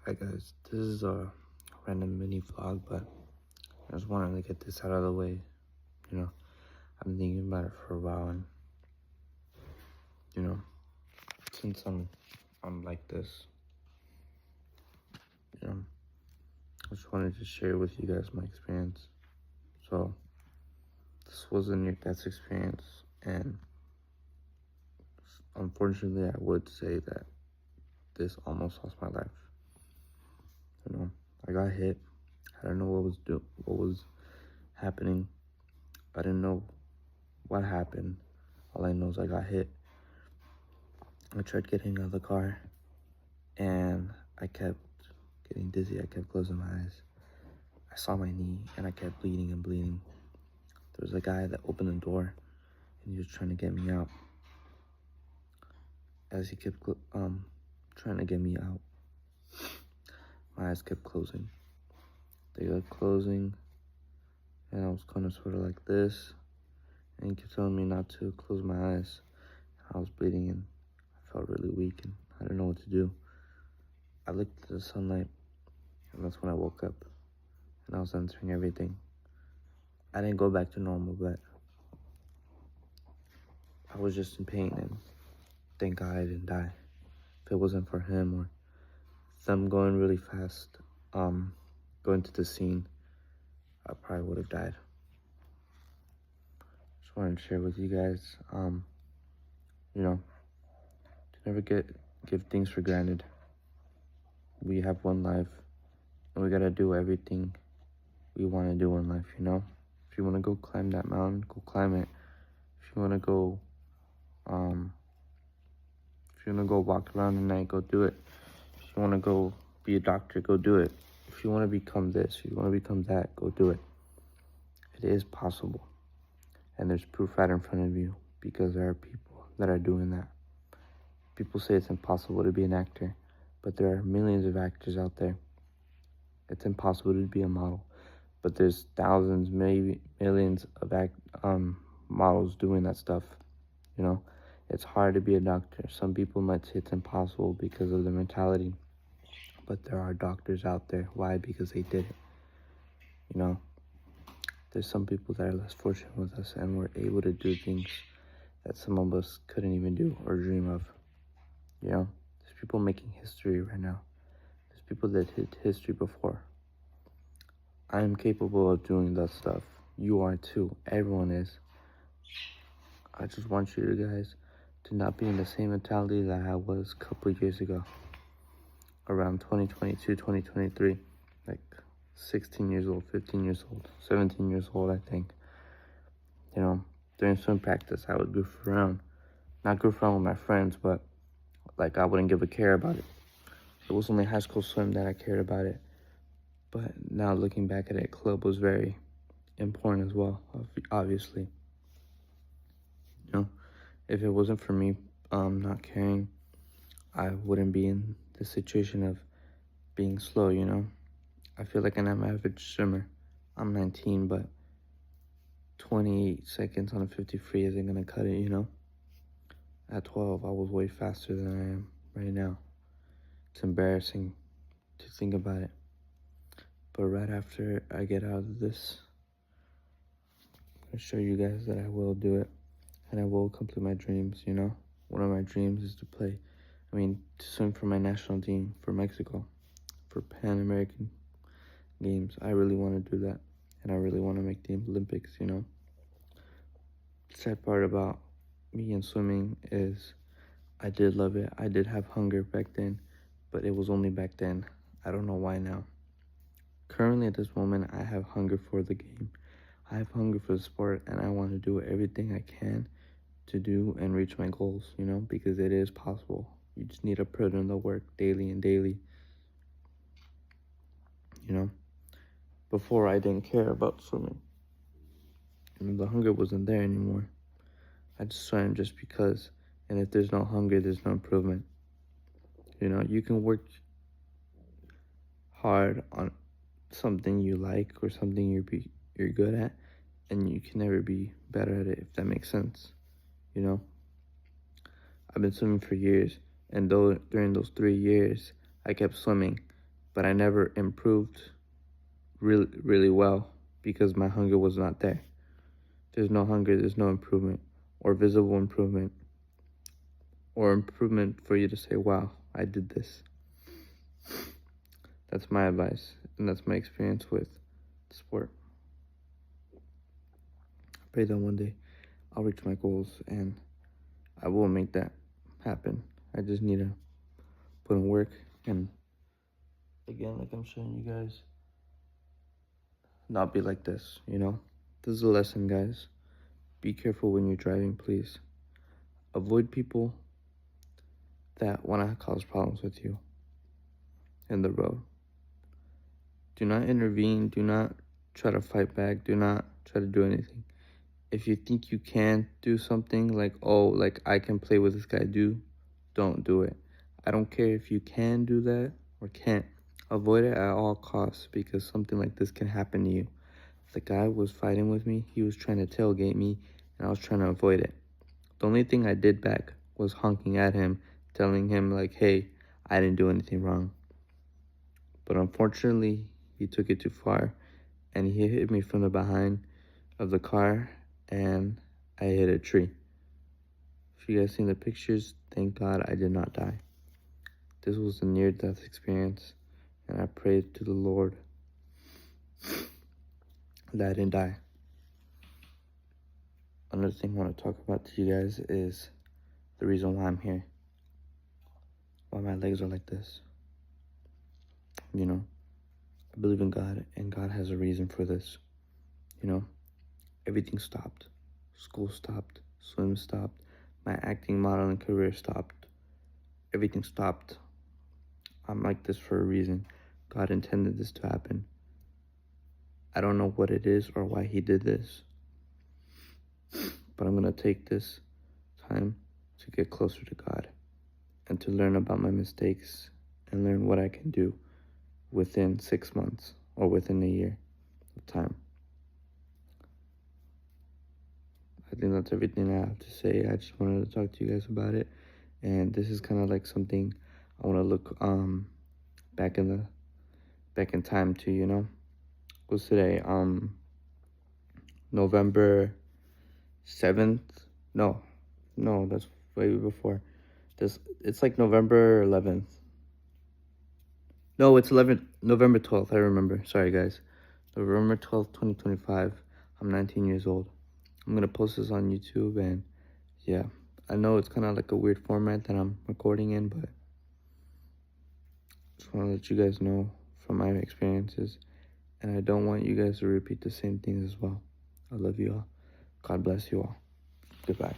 Hi guys, this is a random mini vlog, but I just wanted to get this out of the way. I've been thinking about it for a while, and you know, since I'm like this, I just wanted to share with you guys my experience. So this was a near-death experience, and unfortunately, I would say that this almost lost my life. I got hit. I don't know what was happening. I didn't know what happened. All I know is I got hit. I tried getting out of the car, and I kept getting dizzy. I kept closing my eyes. I saw my knee, and I kept bleeding and bleeding. There was a guy that opened the door, and he was trying to get me out. As he kept trying to get me out, my eyes kept closing. They kept closing, and I was kind of sort of like this, and he kept telling me not to close my eyes. I was bleeding, and I felt really weak, and I didn't know what to do. I looked at the sunlight, and that's when I woke up, and I was answering everything. I didn't go back to normal, but I was just in pain, and thank God I didn't die. If it wasn't for him or them going really fast, going to the scene, I probably would have died. Just wanted to share with you guys, to never give things for granted. We have one life, and we gotta do everything we want to do in life, If you want to go climb that mountain, go climb it. If you want to go, walk around at night, go do it. If you want to go be a doctor, go do it. If you want to become this, if you want to become that, go do it. It is possible. And there's proof right in front of you, because there are people that are doing that. People say it's impossible to be an actor, but there are millions of actors out there. It's impossible to be a model, but there's thousands, maybe millions of models doing that stuff. It's hard to be a doctor. Some people might say it's impossible because of their mentality, but there are doctors out there. Why? Because they did it. There's some people that are less fortunate with us, and we're able to do things that some of us couldn't even do or dream of. There's people making history right now. There's people that hit history before. I am capable of doing that stuff. You are too. Everyone is. I just want you guys to not be in the same mentality that I was a couple of years ago. Around 2022, 2023. Like 16 years old, 15 years old, 17 years old, I think. During swim practice, I would goof around. Not goof around with my friends, but I wouldn't give a care about it. It was only high school swim that I cared about it. But now looking back at it, club was very important as well, obviously. If it wasn't for me not caring, I wouldn't be in the situation of being slow, I feel like an average swimmer. I'm 19, but 28 seconds on a 50 free isn't going to cut it, At 12, I was way faster than I am right now. It's embarrassing to think about it. But right after I get out of this, I'm going to show you guys that I will do it. And I will complete my dreams, One of my dreams is to swim for my national team for Mexico, for Pan American Games. I really want to do that. And I really want to make the Olympics, The sad part about me and swimming is I did love it. I did have hunger back then, but it was only back then. I don't know why now. Currently at this moment, I have hunger for the game. I have hunger for the sport, and I want to do everything I can to do and reach my goals, because it is possible. You just need to put in the work daily and daily, Before, I didn't care about swimming. The hunger wasn't there anymore. I just swam just because, and if there's no hunger, there's no improvement. You can work hard on something you like or something you're good at, and you can never be better at it, if that makes sense. I've been swimming for years, and during those 3 years, I kept swimming. but I never improved really well because my hunger was not there. There's no hunger, there's no improvement or visible improvement or improvement for you to say, wow, I did this. That's my advice, and that's my experience with sport. I pray that one day I'll reach my goals, and I will make that happen. I just need to put in work, and again, like I'm showing you guys, not be like this, you know? This is a lesson, guys. Be careful when you're driving, please. Avoid people that want to cause problems with you in the road. Do not intervene. Do not try to fight back. Do not try to do anything. If you think you can do something like, oh, like I can play with this guy, don't do it. I don't care if you can do that or can't. Avoid it at all costs because something like this can happen to you. The guy was fighting with me. He was trying to tailgate me, and I was trying to avoid it. The only thing I did back was honking at him, telling him like, hey, I didn't do anything wrong. But unfortunately, he took it too far, and he hit me from the behind of the car, and I hit a tree. If you guys seen the pictures, thank God I did not die. This was a near-death experience, and I prayed to the Lord that I didn't die. Another thing I want to talk about to you guys is the reason why I'm here. Why my legs are like this. You know, I believe in God, and God has a reason for this. You know, everything stopped. School stopped. Swim stopped. My acting, modeling career stopped. Everything stopped. I'm like this for a reason. God intended this to happen. I don't know what it is or why he did this. But I'm going to take this time to get closer to God and to learn about my mistakes and learn what I can do within 6 months or within a year of time. I think that's everything I have to say. I just wanted to talk to you guys about it. And this is kind of like something I want to look back in time to, you know. What's today? November 7th? No, that's way before. It's like November 11th. No, it's November 12th, I remember. Sorry, guys. November 12th, 2025. I'm 19 years old. I'm going to post this on YouTube, and yeah. I know it's kind of like a weird format that I'm recording in, but just want to let you guys know from my experiences, and I don't want you guys to repeat the same things as well. I love you all. God bless you all. Goodbye.